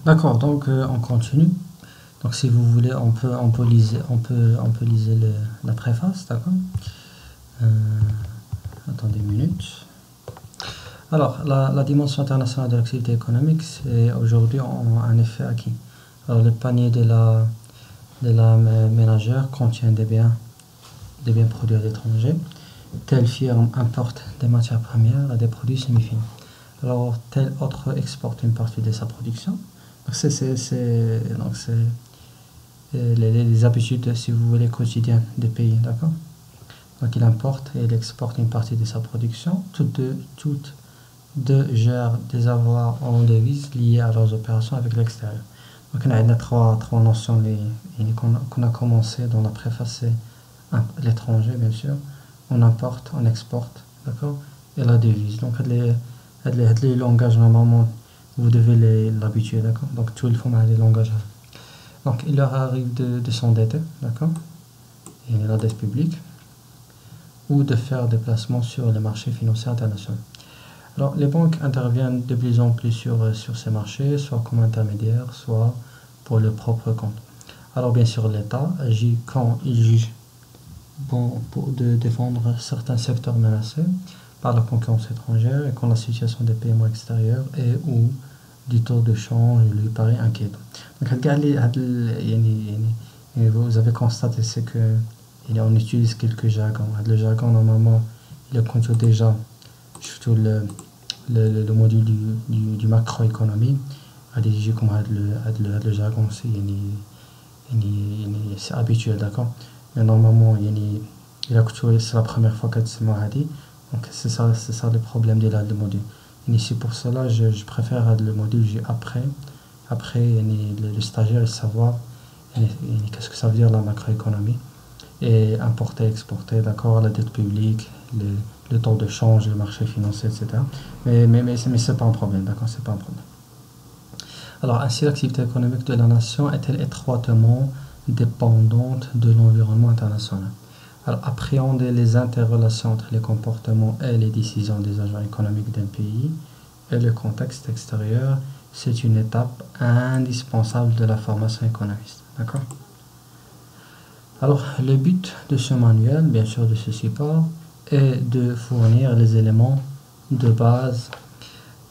D'accord, donc on continue. Donc si vous voulez, on peut liser la préface, d'accord? Euh, Attendez une minute. Alors, la dimension internationale de l'activité économique, c'est aujourd'hui un effet acquis. Alors, le panier de la ménagère contient des biens produits à l'étranger. Telle firme importe des matières premières et des produits semi-finis. Alors, telle autre exporte une partie de sa production. Donc, donc c'est les habitudes, si vous voulez, quotidiennes des pays, d'accord? Donc, il importe et il exporte une partie de sa production. Toutes deux gèrent des avoirs en devises liés à leurs opérations avec l'extérieur. Donc, on a trois notions qu'on a commencé dans la préface, c'est l'étranger, bien sûr. On importe, on exporte, d'accord? Et la devise. Donc, les langages, normalement, vous devez l'habituer, d'accord? Donc, tout le format des langages. Donc, il leur arrive de s'endetter, d'accord? Et la dette publique, ou de faire des placements sur les marchés financiers internationaux. Alors, les banques interviennent de plus en plus sur ces marchés, soit comme intermédiaires, soit pour leur propre compte. Alors, bien sûr, l'État agit quand il juge bon de défendre certains secteurs menacés par la concurrence étrangère et quand la situation des paiements extérieurs et ou du taux de change lui paraît inquiétant. Donc, vous avez constaté c'est que on utilise quelques jargons. Le jargon, normalement, il contient déjà surtout le module du macroéconomie. Comme le jargon, c'est habituel, d'accord? Mais normalement, c'est la première fois que c'est moi dit. Donc, c'est ça le problème de le module. Et c'est pour cela je préfère le module après. Après, le stagiaire, il savoir qu'est-ce que ça veut dire la macroéconomie. Et importer, exporter, d'accord, la dette publique, le taux de change, le marché financier, etc. Mais c'est pas un problème, d'accord, c'est pas un problème. Alors, ainsi, l'activité économique de la nation est-elle étroitement dépendante de l'environnement international? Alors, appréhender les interrelations entre les comportements et les décisions des agents économiques d'un pays et le contexte extérieur, c'est une étape indispensable de la formation économiste. D'accord? Alors, le but de ce manuel, bien sûr de ce support, est de fournir les éléments de base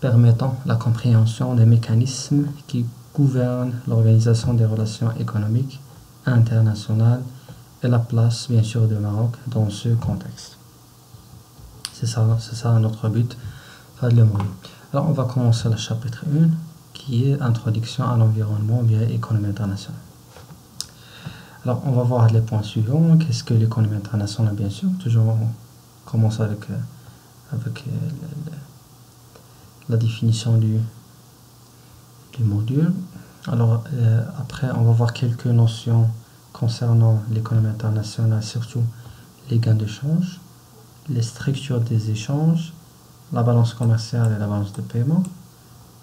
permettant la compréhension des mécanismes qui gouvernent l'organisation des relations économiques internationales et la place, bien sûr, du Maroc dans ce contexte. C'est ça notre but, le module. Alors, on va commencer le chapitre 1, qui est Introduction à l'environnement via économie internationale. Alors, on va voir les points suivants. Qu'est-ce que l'économie internationale, bien sûr? Toujours, on commence avec la définition du module. Alors, après, on va voir quelques notions concernant l'économie internationale, surtout les gains de change, les structures des échanges, la balance commerciale et la balance de paiement,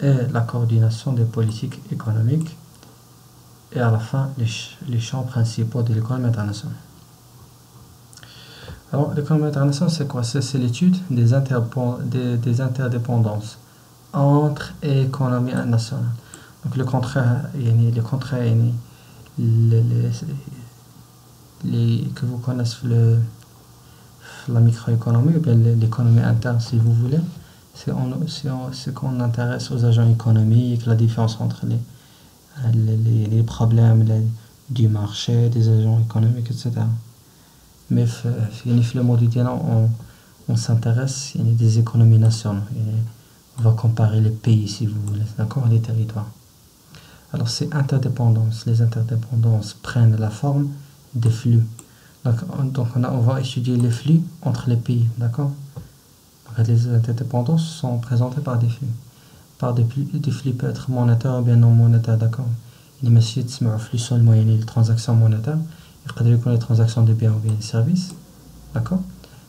et la coordination des politiques économiques, et à la fin, les champs principaux de l'économie internationale. Alors, l'économie internationale, c'est quoi? C'est l'étude des interdépendances entre économies nationales. Donc, le contraire, que vous connaissez la microéconomie ou bien l'économie interne, si vous voulez, c'est qu'on intéresse aux agents économiques, la différence entre les problèmes du marché, des agents économiques, etc. Mais le module on s'intéresse des économies nationales. On va comparer les pays, si vous voulez, d'accord, les territoires. Alors, ces interdépendances, les interdépendances prennent la forme des flux. Donc on va étudier les flux entre les pays, d'accord? Les interdépendances sont présentées par des flux. Des flux peut être monétaires ou bien non monétaires, d'accord? Il y a des flux seulement les transactions monétaires. Il faudrait reconnaître les transactions de biens ou bien de services, d'accord?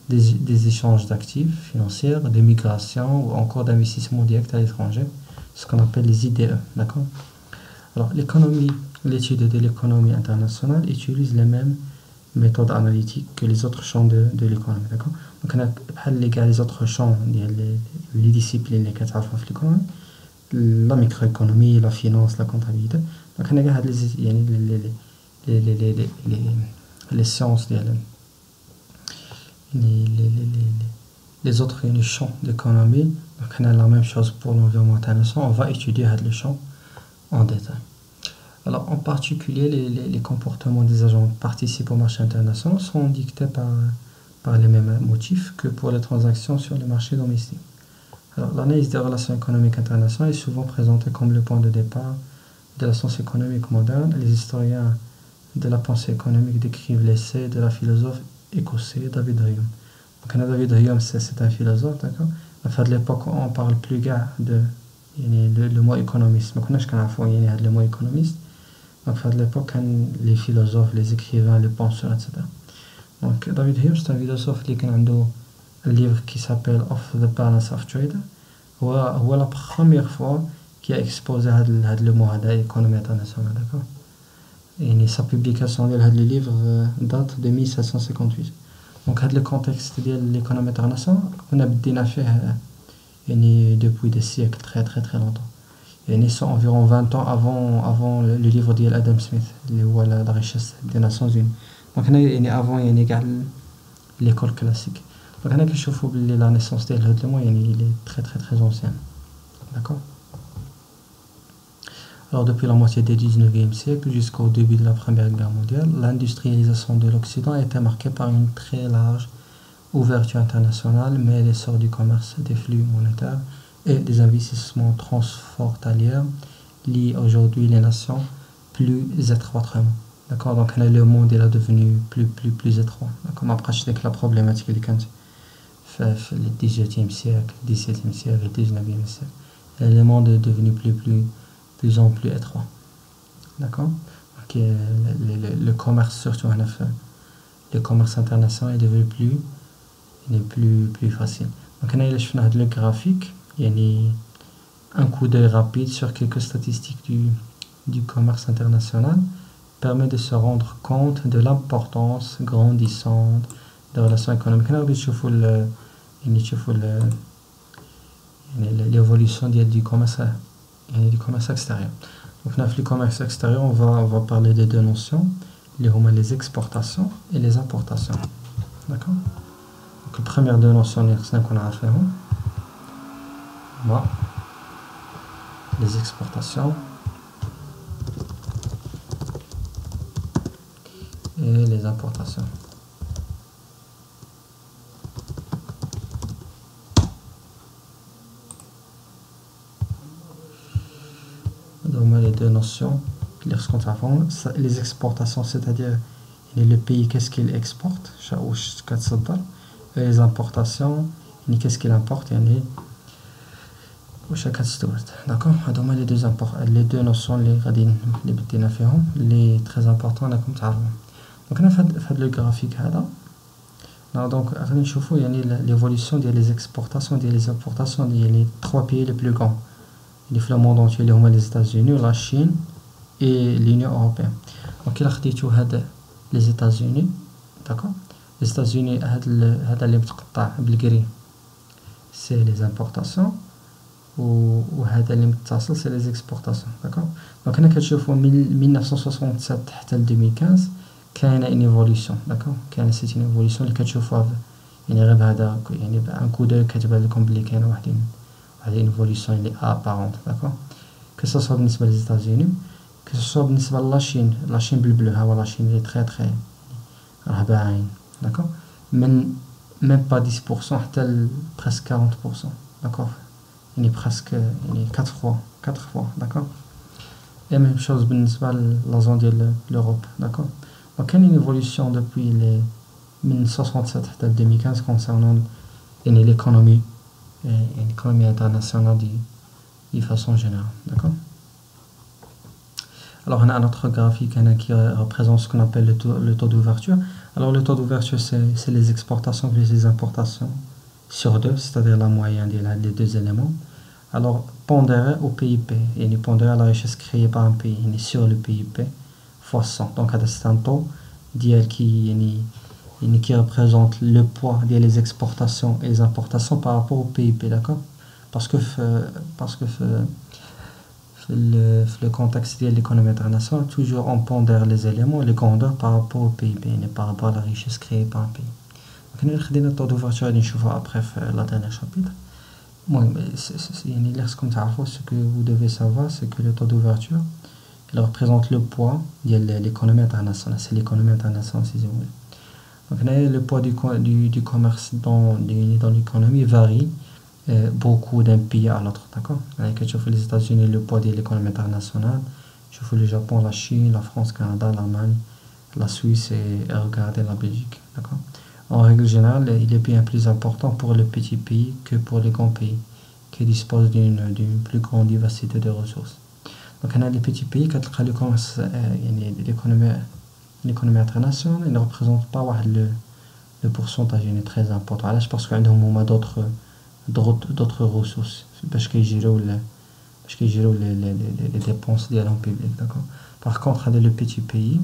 Des échanges d'actifs financiers, des migrations ou encore d'investissements directs à l'étranger, ce qu'on appelle les IDE, d'accord? Alors, l'étude de l'économie internationale utilise les mêmes méthodes analytiques que les autres champs de l'économie, d'accord? Donc, on a les autres champs, les disciplines, les catastrophes de l'économie, la microéconomie, la finance, la comptabilité. Donc on a les sciences les autres champs d'économie. Donc on a la même chose pour l'environnement international. On va étudier les champs en détail. Alors en particulier les comportements des agents participants au marché international sont dictés par les mêmes motifs que pour les transactions sur les marchés domestiques. Alors, l'analyse des relations économiques internationales est souvent présentée comme le point de départ de la science économique moderne. Les historiens de la pensée économique décrivent l'essai de la philosophe écossais David Hume. Donc, David Hume, c'est un philosophe, d'accord. À l'époque, on parle plus gars de le mot économiste. Donc, le mot économiste. Donc, à l'époque, les philosophes, les écrivains, les penseurs, etc. Donc, David Hume, c'est un philosophe qui a un livre qui s'appelle Of the Balance of Trade. C'est la première fois qu'il a exposé le mot économie internationale, d'accord. Et sa publication de ce livre date de 1758. Donc, le contexte de l'économie internationale, on a بدينا فيه depuis des siècles, très très très longtemps. Et sont environ 20 ans avant le livre d'Adam Smith, la richesse des Nations Unies. Donc, avant l'école classique. Donc, la naissance de l'homme il est très très très ancien. D'accord. Alors, depuis la moitié du 19e siècle jusqu'au début de la Première Guerre mondiale, l'industrialisation de l'Occident a été marquée par une très large ouverture internationale, mais l'essor du commerce, des flux monétaires et des investissements transfrontaliers lient aujourd'hui les nations plus étroitement. D'accord. Donc, le monde est devenu plus étroit. Comme après, avec la problématique du le 18e siècle, 17e siècle et 19e siècle. Le monde est devenu plus en plus étroit. D'accord. Donc, le commerce, surtout le commerce international est devenu plus facile. Donc, on a le graphique, il y a un coup d'œil rapide sur quelques statistiques du commerce international permet de se rendre compte de l'importance grandissante des relations économiques. On a l'évolution du commerce extérieur. Donc, dans le commerce extérieur, on va parler de deux notions, les exportations et les importations. D'accord. Donc, la première deux notions, c'est qu'on a fait. Les exportations et les importations. Donc, les deux notions, les exportations, c'est-à-dire le pays, qu'est-ce qu'il exporte, et les importations, qu'est-ce qu'il importe, d'accord. Donc, les deux notions, les très importants, donc on a fait le graphique là. Donc l'évolution des exportations et des importations des trois pays les plus grands le monde entier, les États-Unis, la Chine et l'Union européenne. Donc il a les États-Unis, d'accord. Les États-Unis c'est les importations ou c'est les exportations, d'accord. Donc on a de 1967 à 2015 كاينه une évolution, d'accord. كاينه c'est une évolution اللي كتشوفوها غير بهذا un coup d'œil كتبان لكم بلي كاينه واحد une évolution apparente, d'accord. Que ce soit بالنسبه les États-Unis, que ce soit بالنسبه la Chine بالبلو, la Chine est très très راه باين, d'accord. Même pas 10% حتى presque 40%, d'accord. Presque 4 fois, d'accord. Et même chose بالنسبه la zone de l'Europe, d'accord. Donc, il y a une évolution depuis 1967 à 2015 concernant l'économie internationale de façon générale. D'accord. Alors, on a un autre graphique qui représente ce qu'on appelle le taux d'ouverture. Alors, le taux d'ouverture, c'est les exportations plus les importations sur deux, c'est-à-dire la moyenne des deux éléments. Alors, pondéré au PIB, et pondéré à la richesse créée par un pays, sur le PIB, fois 100. Donc, c'est un taux qui représente le poids des exportations et les importations par rapport au PIB, d'accord. parce que le contexte de l'économie internationale, toujours on pondère les éléments, les grandeurs par rapport au PIB, et par rapport à la richesse créée par un pays. Donc, on a le taux d'ouverture, après la dernière chapitre. Ce que vous devez savoir, c'est que le taux d'ouverture, il représente le poids de l'économie internationale. C'est l'économie internationale, si vous voulez. Donc, le poids du commerce dans l'économie varie beaucoup d'un pays à l'autre, d'accord? Quand tu fais les États-Unis, le poids de l'économie internationale, je fais le Japon, la Chine, la France, le Canada, l'Allemagne, la Suisse et regardez la Belgique, d'accord? En règle générale, il est bien plus important pour les petits pays que pour les grands pays qui disposent d'une plus grande diversité de ressources. Donc, on a les petits pays, quand le commerce, l'économie internationale, il ne représente pas le pourcentage est très important. Parce qu'ils ont d'autres ressources parce qu'ils gèrent les dépenses des publiques, d'accord. Par contre, le petit pays,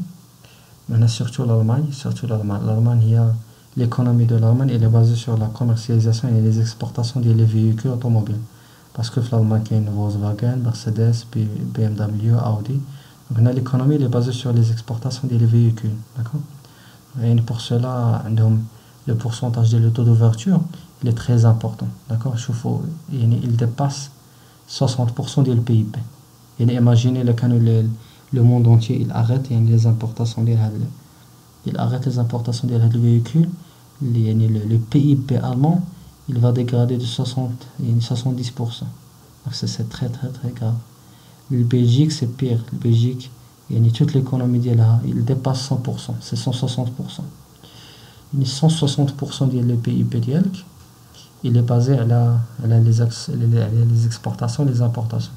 on a surtout l'Allemagne. L'économie de l'Allemagne est basée sur la commercialisation et les exportations des véhicules automobiles. Parce que l'Allemagne a une Volkswagen, Mercedes, BMW, Audi. Donc, l'économie est basée sur les exportations des véhicules, d'accord. Et pour cela, le pourcentage de taux d'ouverture, il est très important, d'accord. Il dépasse 60% du PIB. Imaginez le monde entier, il arrête les importations des véhicules. Le PIB allemand, il va dégrader de 70%. Donc c'est très très très grave. Le Belgique, c'est pire. Le Belgique, toute l'économie il dépasse 100%, c'est 160%. 160% du PIB il est basé à les exportations, les importations.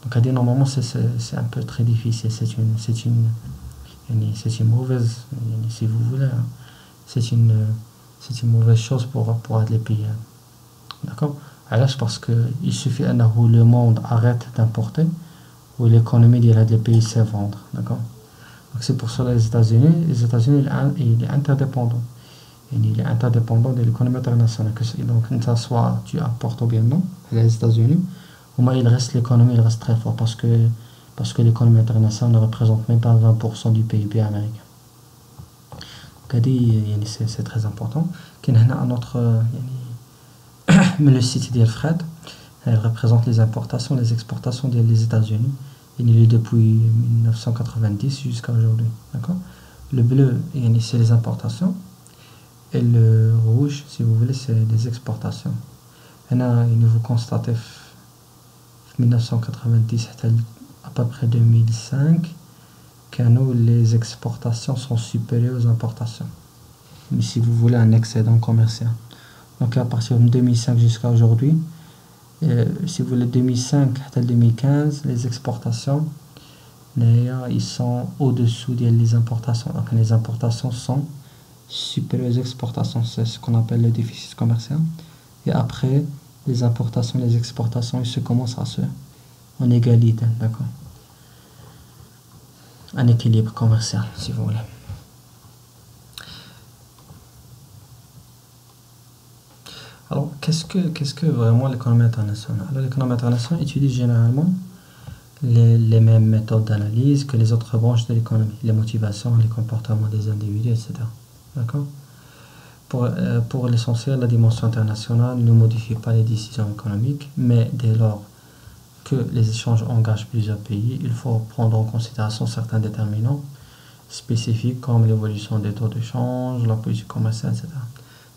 Donc à dire normalement c'est un peu très difficile, c'est une mauvaise, si vous voulez, hein. C'est une mauvaise chose pour les pays, d'accord. Alors parce que il suffit où le monde arrête d'importer, où l'économie des pays se vendre, d'accord. Donc c'est pour cela les États-Unis il est interdépendant. Il est interdépendant de l'économie internationale. Donc, soit tu apportes ou bien non, les États-Unis, au moins l'économie reste très forte parce que l'économie internationale ne représente même pas 20% du PIB américain. Donc, c'est très important. Mais le site de Fred, elle représente les importations, les exportations des États-Unis. Il est depuis 1990 jusqu'à aujourd'hui. D'accord. Le bleu, c'est les importations. Et le rouge, si vous voulez, c'est les exportations. Vous constatez en 1990 à peu près 2005 que les exportations sont supérieures aux importations. Mais si vous voulez un excédent commercial. Donc à partir de 2005 jusqu'à aujourd'hui, si vous voulez 2005 à 2015, les exportations, ils sont au-dessous des importations. Donc les importations sont supérieures aux exportations, c'est ce qu'on appelle le déficit commercial. Et après, les importations, les exportations, ils se commencent à se en égalité, d'accord. Un équilibre commercial, si vous voulez. Alors, qu'est-ce que vraiment l'économie internationale? Alors, l'économie internationale étudie généralement les mêmes méthodes d'analyse que les autres branches de l'économie, les motivations, les comportements des individus, etc. D'accord. Pour l'essentiel, la dimension internationale ne modifie pas les décisions économiques, mais dès lors que les échanges engagent plusieurs pays, il faut prendre en considération certains déterminants spécifiques comme l'évolution des taux de change, la politique commerciale, etc.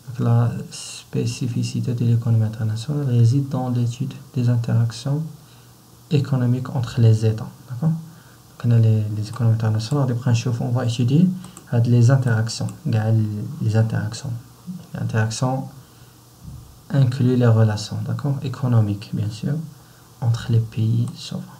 Donc, la spécificité de l'économie internationale réside dans l'étude des interactions économiques entre les États. D'accord. Donc, on a les économies internationales, des principes, on va étudier les interactions. Les interactions incluent les relations, d'accord, économiques, bien sûr, entre les pays souverains.